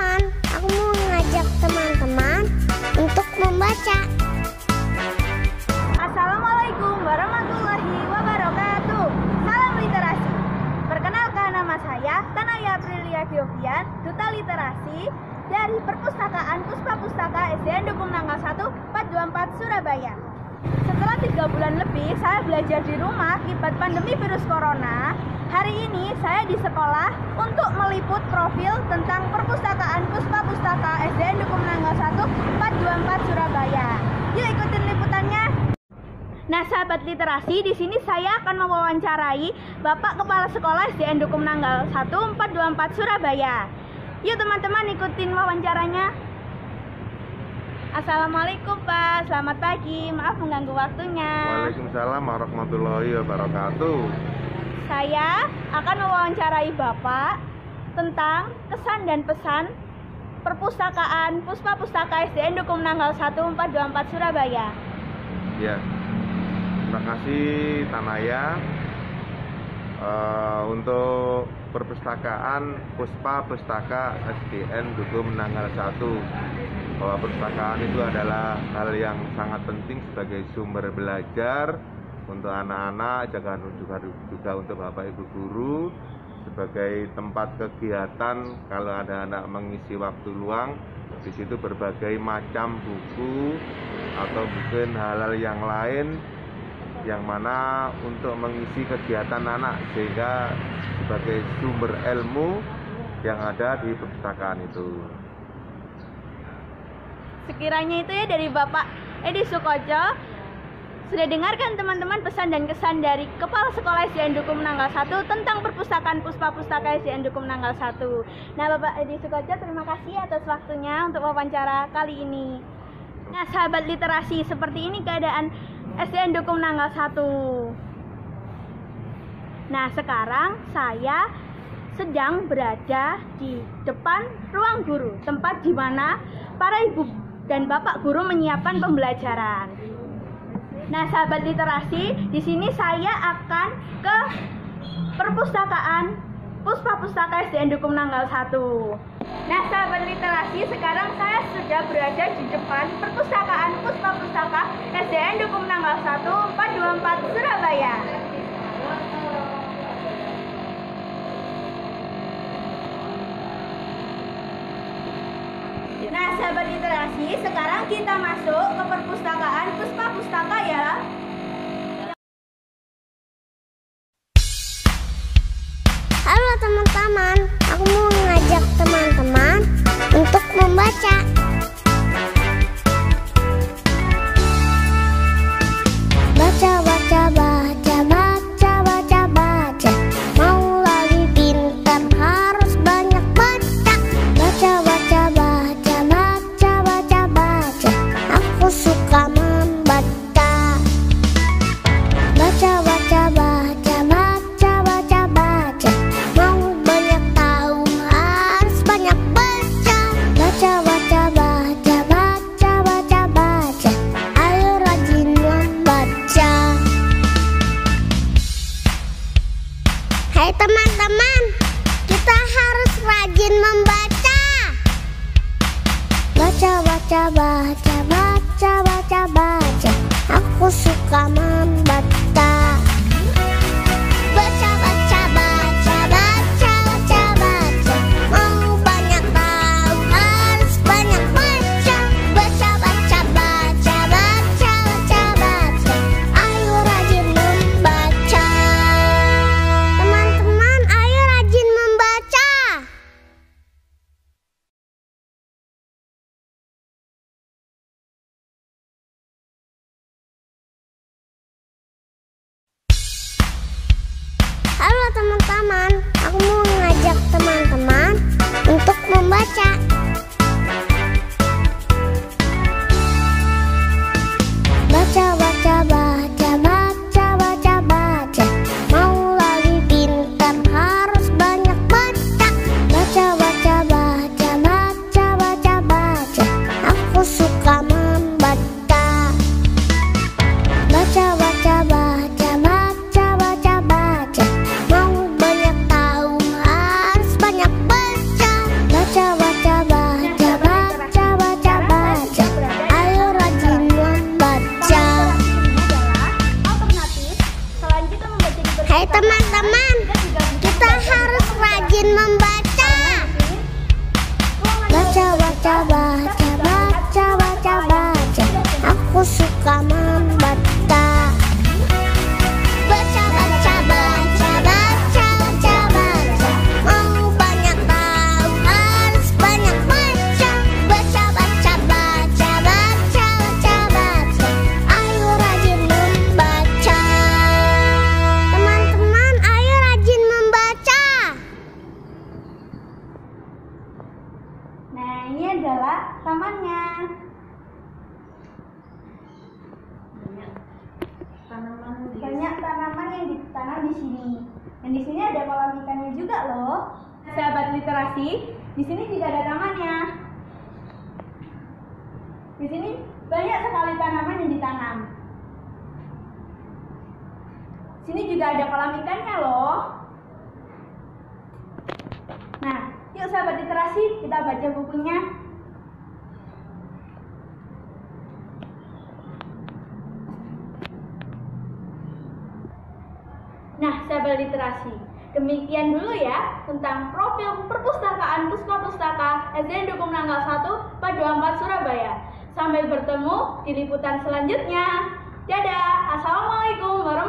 teman-teman, aku mau ngajak teman-teman untuk membaca. Assalamualaikum warahmatullahi wabarakatuh. Salam literasi. Perkenalkan, nama saya Tanaya Aprilia Giovian, Duta Literasi dari Perpustakaan Puspa Pustaka SDN Dukung Nanggal 1 424 Surabaya. Setelah 3 bulan lebih saya belajar di rumah akibat pandemi virus corona, hari ini saya di sekolah untuk meliput profil tentang Perpustakaan Puspa Pustaka SDN Dukung Nanggal 1 424 Surabaya. Yuk ikutin liputannya. Nah, sahabat literasi, di sini saya akan mewawancarai Bapak Kepala Sekolah SDN Dukung Nanggal 1 424 Surabaya. Yuk teman-teman ikutin wawancaranya. Assalamualaikum Pak, selamat pagi, maaf mengganggu waktunya. Waalaikumsalam warahmatullahi wabarakatuh. Saya akan mewawancarai Bapak tentang kesan dan pesan Perpustakaan Puspa Pustaka SDN Dukung Nanggal 1 424 Surabaya. Ya, terima kasih Tanaya. Untuk Perpustakaan Puspa Pustaka SDN Dukung Nanggal 1, bahwa perpustakaan itu adalah hal yang sangat penting sebagai sumber belajar untuk anak-anak, juga untuk Bapak Ibu guru, sebagai tempat kegiatan kalau ada anak mengisi waktu luang. Di situ berbagai macam buku atau mungkin hal-hal yang lain yang mana untuk mengisi kegiatan anak, sehingga sebagai sumber ilmu yang ada di perpustakaan itu. Sekiranya itu ya dari Bapak Edi Sukojo. Sudah dengarkan teman-teman pesan dan kesan dari Kepala Sekolah SDN Dukung Nanggal 1 tentang Perpustakaan Puspa Pustaka SDN Dukung Nanggal 1. Nah, Bapak Edi Sukojo, terima kasih atas waktunya untuk wawancara kali ini. Nah, sahabat literasi, seperti ini keadaan SDN Dukung Nanggal 1. Nah, sekarang saya sedang berada di depan ruang guru, tempat di mana para ibu dan bapak guru menyiapkan pembelajaran. Nah, sahabat literasi, di sini saya akan ke Perpustakaan Puspa Pustaka SDN Dukung Nanggal 1. Nah, sahabat literasi, sekarang saya sudah berada di depan Perpustakaan Puspa Pustaka SDN Dukung Nanggal 1 424 Surabaya. Nah, sahabat literasi, sekarang kita masuk ke Perpustakaan Puspa Pustaka ya. Halo teman-teman, aku mau ngajak teman-teman untuk membaca. Baca, baca, baca, baca, baca, baca. Mau lagi pintar harus banyak baca. Baca, baca, baca, baca, baca, baca. Aku suka membaca. Baca, baca, baca, baca, baca, baca. Mau banyak tahu harus banyak baca. Baca, baca, baca, baca, baca, baca. Ayo rajin membaca. Hai teman-teman, kita harus rajin membaca. Baca, baca, baca, baca, baca, baca. Aku suka membaca. Baca, baca, baca, baca, baca, baca. Mau banyak tahu harus banyak baca. Baca, baca, baca, baca, baca, baca. Ayo rajin membaca. Teman-teman, ayo rajin membaca. Halo teman-teman, aku mau ngajak teman-teman untuk membaca. Baca, baca, baca, baca, baca, baca. Mau lagi pintar harus banyak baca. Baca, baca, baca, baca, baca, baca. Aku suka membaca. Baca, baca, baca, baca, baca, baca. Mau banyak tahu harus banyak baca. Baca, baca, baca, baca, baca, baca. Ayo rajin membaca. Teman-teman, ayo rajin membaca. Baca, baca, baca, baca, baca, baca. Ayo rajin membaca. Teman-teman, ayo rajin membaca. Baca, baca, baca. Hai teman-teman, kita harus rajin membaca. Baca, baca, baca, baca, baca, baca. Aku suka membaca. Baca, baca, baca, baca, baca, baca. Mau banyak tahu harus banyak baca. Baca, baca, baca, baca, baca, baca. Ayo rajin membaca. Teman-teman, ayo rajin membaca. Nah, ini adalah tamannya. Banyak tanaman yang ditanam di sini. Dan di sini ada kolam ikannya juga loh. Sahabat literasi, di sini juga ada tamannya. Di sini banyak sekali tanaman yang ditanam. Sini juga ada kolam ikannya loh. Nah, yuk sahabat literasi, kita baca bukunya. Nah, sahabat literasi, demikian dulu ya tentang profil perpustakaan Puspa Pustaka SDN Dukuh Menanggal 1 Paduampat Surabaya. Sampai bertemu di liputan selanjutnya. Dadah, assalamualaikum warahmatullahi wabarakatuh.